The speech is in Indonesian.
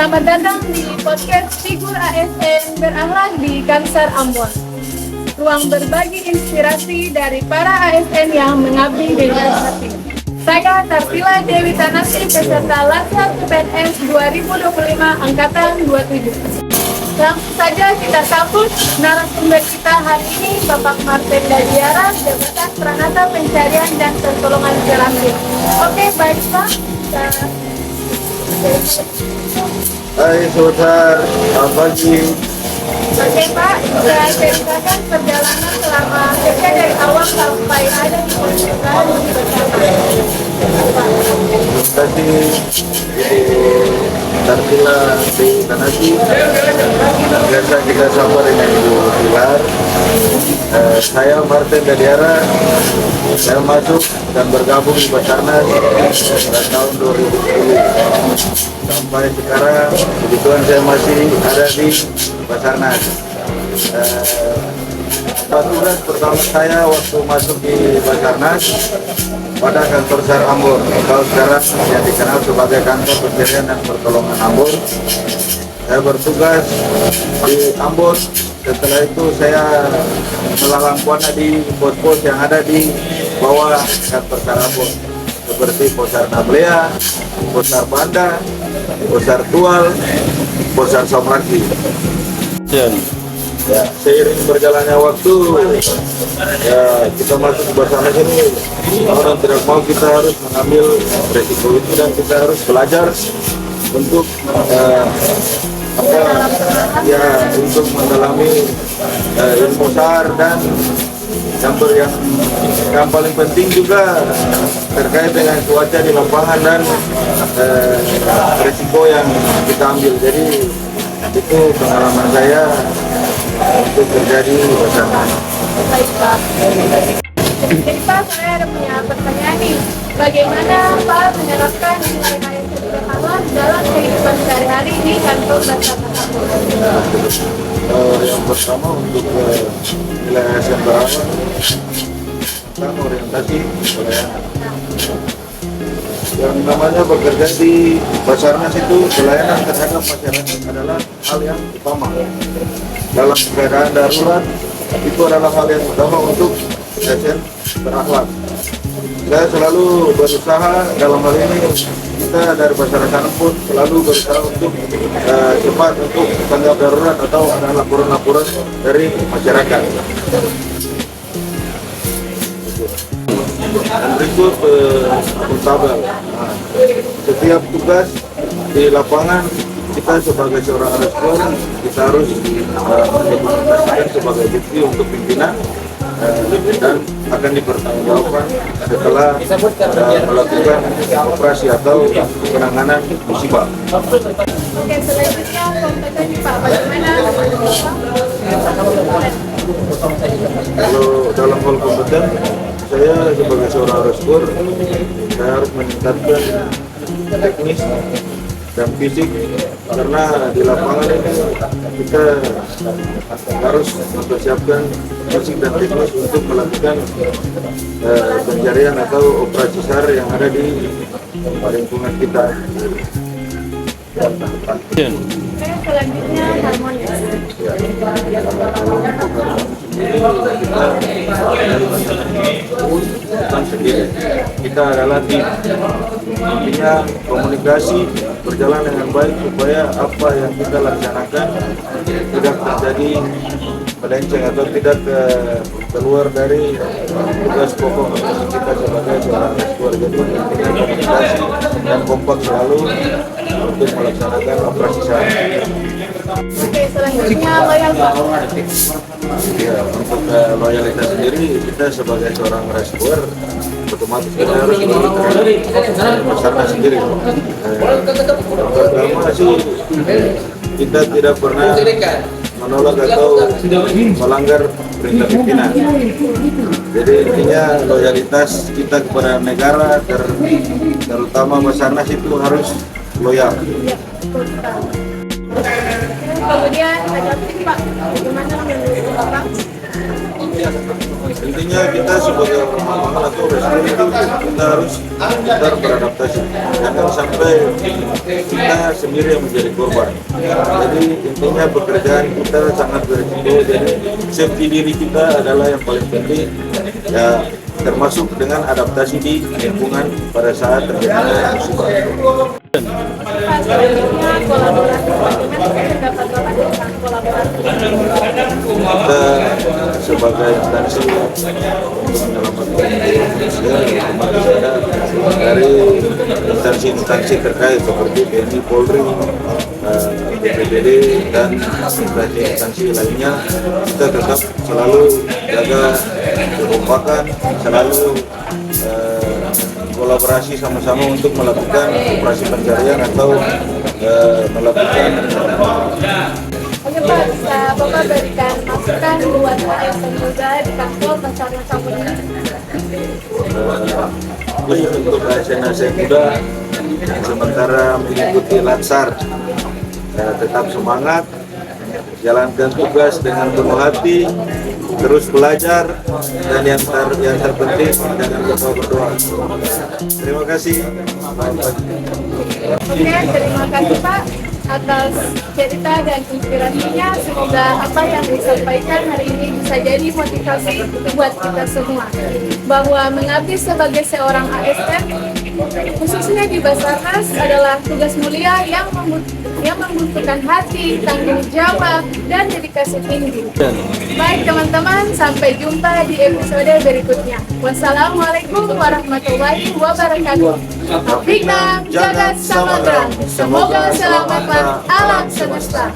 Selamat datang di podcast Figur ASN Berakhlak di Kansar Ambon. Ruang berbagi inspirasi dari para ASN yang mengabdi dengan hati. Saya Tartila Dewi Tanasi, peserta Latihan PNS 2025 Angkatan 27. Langsung saja kita sambut narasumber kita hari ini, Bapak Martin Dadiara, Jabatan Pranata Pencarian dan Pertolongan Terakhir. Oke, baik Pak. Hai Saudara, selamat pagi. Oke Pak, bisa ceritakan perjalanan selama kerja dari awal sampai ada di persiapan bersama. Tadi di Tartila di Tanasi, biasa kita sapa dengan Ibu Pilar. Saya Martin Dadiara, saya masuk dan bergabung di Basarnas pada tahun 2010. Sampai sekarang, kebetulan saya masih ada di Basarnas. Tugas pertama saya waktu masuk di Basarnas pada kantor SAR Ambon, atau sekarang yang dikenal sebagai Kantor Pencarian dan Pertolongan Ambon. Saya bertugas di Ambon. Setelah itu saya melalang buana di pos-pos yang ada di bawah kantor SAR Ambon, seperti Posar Nablea, Posar Banda, Posar Tual, Posar Somraki. Ya, seiring berjalannya waktu, ya kita masuk ke Basarnas ini, mau dan tidak mau kita harus mengambil resiko itu dan kita harus belajar untuk untuk mendalami ilmu SAR, dan yang paling penting juga terkait dengan cuaca di lapangan dan resiko yang kita ambil. Jadi itu pengalaman saya untuk terjadi Basarnas. Baik Pak. Jadi Pak, saya ada punya pertanyaan nih. Bagaimana Pak menerapkan nilai-nilai sederhana dalam kehidupan sehari-hari di kantor Basarnas Ambon? Yang pertama untuk nilai ASN berakhlak, tentang orientasi pelayanan. Yang namanya bekerja di Basarnas itu, pelayanan terhadap masyarakat adalah hal yang utama. Dalam keadaan darurat, itu adalah hal yang utama untuk ASN berakhlak. Saya selalu berusaha dalam hal ini, kita dari Basarnas pun selalu berusaha untuk cepat untuk tanggap darurat atau ada laporan-laporan dari masyarakat. Dan berikut tabel. Setiap tugas di lapangan, kita sebagai seorang rescuer, kita harus mendokumentasikan sebagai bukti untuk pimpinan, dan akan dipertanggungjawabkan setelah melakukan operasi atau penanganan musibah. Oke, selanjutnya kompetensi Pak, bagaimana? Kalau dalam hal kompeten, saya sebagai seorang rescuer, saya harus meningkatkan teknis dan fisik, karena di lapangan ini kita harus mempersiapkan fisik dan teknis untuk melakukan pencarian atau operasi SAR yang ada di lingkungan kita. Selanjutnya harmonis. Kita adalah tim. Intinya komunikasi berjalan dengan baik supaya apa yang kita laksanakan tidak terjadi melenceng atau tidak keluar dari tugas pokok kita sebagai seorang rescuer. Jadi intinya komunikasi dan kompak selalu untuk melaksanakan operasi SAR. Oke, selanjutnya loyal Pak. Ya, untuk loyalitas sendiri, kita sebagai seorang rescuer otomatis kita harus mengikuti Basarnas sendiri. Pertama sih, kita tidak pernah menolak atau melanggar perintah pimpinan. Jadi intinya loyalitas kita kepada negara, terutama Basarnas itu harus loyal. Kemudian ada Pak, bagaimana menurut Bapak? Intinya kita sebagai orang normal atau resident itu kita harus pintar beradaptasi, jangan sampai kita sendiri yang menjadi korban. Jadi intinya pekerjaan kita sangat berisiko, jadi safety diri kita adalah yang paling penting, ya termasuk dengan adaptasi di lingkungan pada saat terjadinya musibah. Pak, selanjutnya kolaborasi, bagaimana pendapat Bapak tentang kolaborasi? Kita sebagai instansi untuk menyelamatkan manusia, kemarin ada dari instansi-instansi terkait seperti TNI, Polri, BPBD dan instansi lainnya, kita tetap selalu jaga kekompakan, selalu kolaborasi sama-sama untuk melakukan operasi pencarian atau melakukan. Oke Pak, bisa Bapak berikan masukan buat ASN muda di kantor Basarnas Ambon ini? Untuk ASN muda sementara mengikuti Latsar, tetap semangat, jalankan tugas dengan penuh hati, terus belajar, dan yang terpenting jangan lupa berdoa. Terima kasih. Oke, terima kasih Pak atas cerita dan inspirasinya. Semoga apa yang disampaikan hari ini bisa jadi motivasi buat kita semua, bahwa mengabdi sebagai seorang ASN, khususnya di Basarnas, adalah tugas mulia yang membutuhkan hati, tanggung jawab, dan dedikasi tinggi. Baik teman-teman, sampai jumpa di episode berikutnya. Wassalamualaikum warahmatullahi wabarakatuh. Afrika, jagat samudra. Semoga selamatkan alam semesta.